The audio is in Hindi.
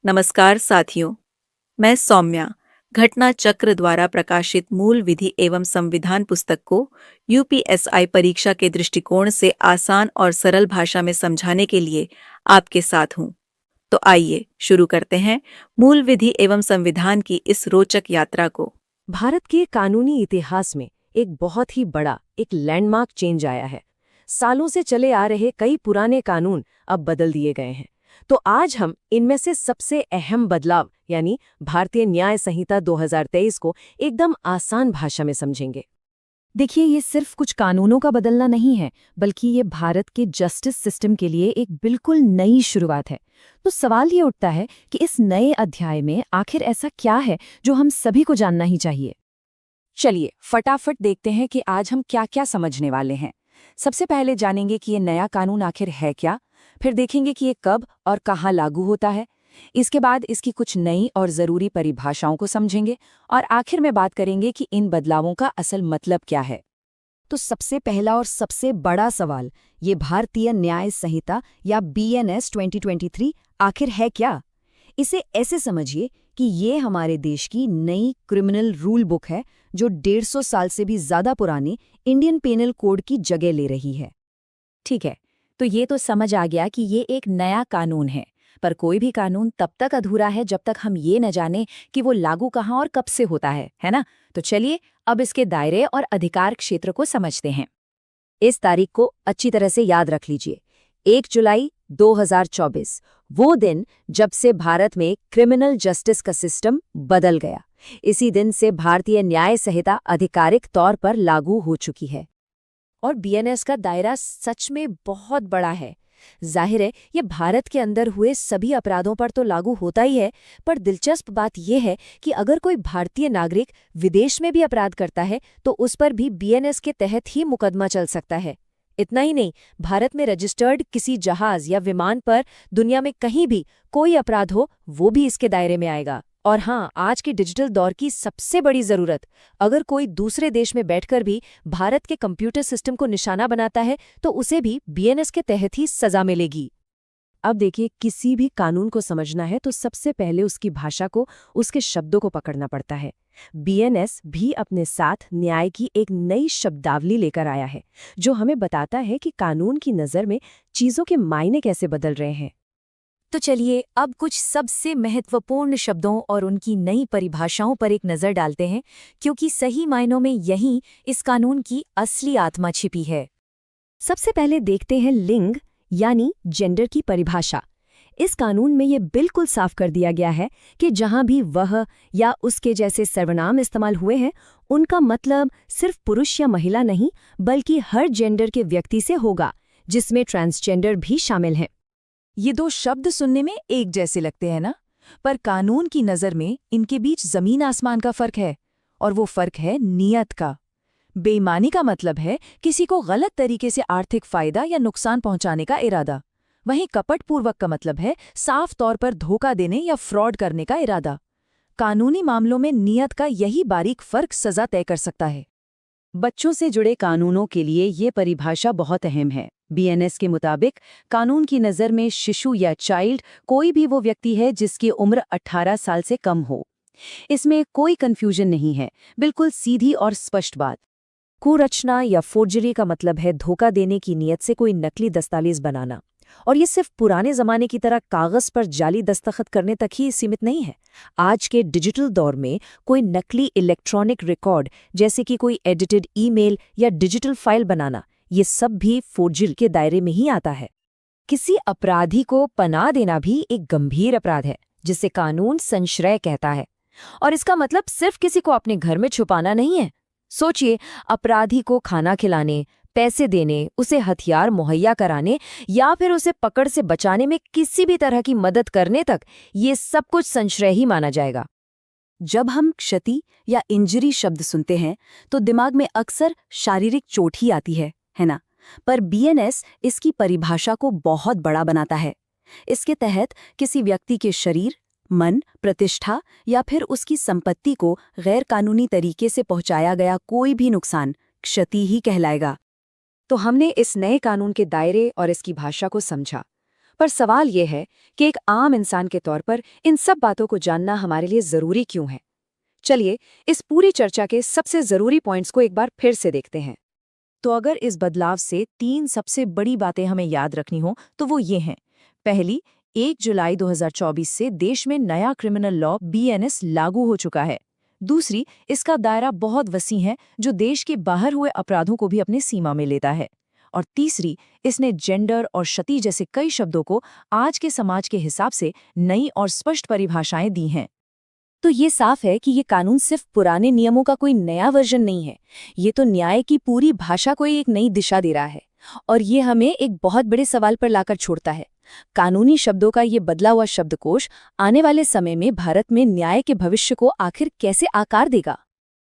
नमस्कार साथियों, मैं सौम्या घटना चक्र द्वारा प्रकाशित मूल विधि एवं संविधान पुस्तक को यूपीएसआई परीक्षा के दृष्टिकोण से आसान और सरल भाषा में समझाने के लिए आपके साथ हूँ। तो आइए शुरू करते हैं मूल विधि एवं संविधान की इस रोचक यात्रा को। भारत के कानूनी इतिहास में एक बहुत ही बड़ा एक लैंडमार्क चेंज आया है। सालों से चले आ रहे कई पुराने कानून अब बदल दिए गए हैं। तो आज हम इनमें से सबसे अहम बदलाव यानी भारतीय न्याय संहिता 2023 को एकदम आसान भाषा में समझेंगे। देखिए, ये सिर्फ कुछ कानूनों का बदलना नहीं है, बल्कि ये भारत के जस्टिस सिस्टम के लिए एक बिल्कुल नई शुरुआत है। तो सवाल ये उठता है कि इस नए अध्याय में आखिर ऐसा क्या है जो हम सभी को जानना ही चाहिए। चलिए फटाफट देखते हैं कि आज हम क्या क्या समझने वाले हैं। सबसे पहले जानेंगे कि ये नया कानून आखिर है क्या, फिर देखेंगे कि ये कब और कहाँ लागू होता है। इसके बाद इसकी कुछ नई और ज़रूरी परिभाषाओं को समझेंगे और आखिर में बात करेंगे कि इन बदलावों का असल मतलब क्या है। तो सबसे पहला और सबसे बड़ा सवाल, ये भारतीय न्याय संहिता या बीएनएस 2023 आखिर है क्या? इसे ऐसे समझिए कि ये हमारे देश की नई क्रिमिनल रूल बुक है जो 150 साल से भी ज्यादा पुराने इंडियन पेनल कोड की जगह ले रही है। ठीक है, तो ये तो समझ आ गया कि ये एक नया कानून है, पर कोई भी कानून तब तक अधूरा है जब तक हम ये न जाने कि वो लागू कहाँ और कब से होता है ना? तो चलिए अब इसके दायरे और अधिकार क्षेत्र को समझते हैं। इस तारीख को अच्छी तरह से याद रख लीजिए, 1 जुलाई 2024, वो दिन जब से भारत में क्रिमिनल जस्टिस का सिस्टम बदल गया। इसी दिन से भारतीय न्याय संहिता आधिकारिक तौर पर लागू हो चुकी है। और बीएनएस का दायरा सच में बहुत बड़ा है। जाहिर है ये भारत के अंदर हुए सभी अपराधों पर तो लागू होता ही है, पर दिलचस्प बात यह है कि अगर कोई भारतीय नागरिक विदेश में भी अपराध करता है तो उस पर भी बीएनएस के तहत ही मुकदमा चल सकता है। इतना ही नहीं, भारत में रजिस्टर्ड किसी जहाज या विमान पर दुनिया में कहीं भी कोई अपराध हो वो भी इसके दायरे में आएगा। और हाँ, आज के डिजिटल दौर की सबसे बड़ी जरूरत, अगर कोई दूसरे देश में बैठकर भी भारत के कंप्यूटर सिस्टम को निशाना बनाता है तो उसे भी बीएनएस के तहत ही सजा मिलेगी। अब देखिए, किसी भी कानून को समझना है तो सबसे पहले उसकी भाषा को, उसके शब्दों को पकड़ना पड़ता है। बीएनएस भी अपने साथ न्याय की एक नई शब्दावली लेकर आया है जो हमें बताता है कि कानून की नज़र में चीज़ों के मायने कैसे बदल रहे हैं। तो चलिए अब कुछ सबसे महत्वपूर्ण शब्दों और उनकी नई परिभाषाओं पर एक नज़र डालते हैं, क्योंकि सही मायनों में यही इस कानून की असली आत्मा छिपी है। सबसे पहले देखते हैं लिंग यानी जेंडर की परिभाषा। इस कानून में ये बिल्कुल साफ कर दिया गया है कि जहां भी वह या उसके जैसे सर्वनाम इस्तेमाल हुए हैं, उनका मतलब सिर्फ पुरुष या महिला नहीं, बल्कि हर जेंडर के व्यक्ति से होगा, जिसमें ट्रांसजेंडर भी शामिल हैं। ये दो शब्द सुनने में एक जैसे लगते हैं ना, पर कानून की नज़र में इनके बीच जमीन आसमान का फर्क है, और वो फर्क है नियत का। बेईमानी का मतलब है किसी को गलत तरीके से आर्थिक फायदा या नुकसान पहुंचाने का इरादा। वहीं कपटपूर्वक का मतलब है साफ तौर पर धोखा देने या फ्रॉड करने का इरादा। कानूनी मामलों में नियत का यही बारीक फर्क सजा तय कर सकता है। बच्चों से जुड़े कानूनों के लिए ये परिभाषा बहुत अहम है। बीएनएस के मुताबिक कानून की नज़र में शिशु या चाइल्ड कोई भी वो व्यक्ति है जिसकी उम्र 18 साल से कम हो। इसमें कोई कंफ्यूजन नहीं है, बिल्कुल सीधी और स्पष्ट बात। कुरचना या फोर्जरी का मतलब है धोखा देने की नीयत से कोई नकली दस्तावेज बनाना, और ये सिर्फ पुराने जमाने की तरह कागज पर जाली दस्तखत करने तक ही सीमित नहीं है। आज के डिजिटल दौर में कोई नकली इलेक्ट्रॉनिक रिकॉर्ड जैसे कि कोई एडिटेड ईमेल या डिजिटल फाइल बनाना, ये सब भी फोर्जरी के दायरे में ही आता है। किसी अपराधी को पनाह देना भी एक गंभीर अपराध है जिसे कानून संश्रय कहता है, और इसका मतलब सिर्फ किसी को अपने घर में छुपाना नहीं है। सोचिए, अपराधी को खाना खिलाने, पैसे देने, उसे हथियार मुहैया कराने या फिर उसे पकड़ से बचाने में किसी भी तरह की मदद करने तक, ये सब कुछ संश्रय ही माना जाएगा। जब हम क्षति या इंजरी शब्द सुनते हैं तो दिमाग में अक्सर शारीरिक चोट ही आती है ना? पर बीएनएस इसकी परिभाषा को बहुत बड़ा बनाता है। इसके तहत किसी व्यक्ति के शरीर, मन, प्रतिष्ठा या फिर उसकी संपत्ति को गैर कानूनी तरीके से पहुंचाया गया कोई भी नुकसान क्षति ही कहलाएगा। तो हमने इस नए कानून के दायरे और इसकी भाषा को समझा, पर सवाल ये है कि एक आम इंसान के तौर पर इन सब बातों को जानना हमारे लिए जरूरी क्यों है। चलिए इस पूरी चर्चा के सबसे जरूरी पॉइंट्स को एक बार फिर से देखते हैं। तो अगर इस बदलाव से 3 सबसे बड़ी बातें हमें याद रखनी हो तो वो ये हैं। पहली, 1 जुलाई 2024 से देश में नया क्रिमिनल लॉ BNS लागू हो चुका है। दूसरी, इसका दायरा बहुत वसी है जो देश के बाहर हुए अपराधों को भी अपनी सीमा में लेता है। और तीसरी, इसने जेंडर और क्षति जैसे कई शब्दों को आज के समाज के हिसाब से नई और स्पष्ट परिभाषाएं दी हैं। तो ये साफ है कि ये कानून सिर्फ पुराने नियमों का कोई नया वर्जन नहीं है, ये तो न्याय की पूरी भाषा को एक नई दिशा दे रहा है। और ये हमें एक बहुत बड़े सवाल पर लाकर छोड़ता है। कानूनी शब्दों का ये बदला हुआ शब्दकोश आने वाले समय में भारत में न्याय के भविष्य को आखिर कैसे आकार देगा?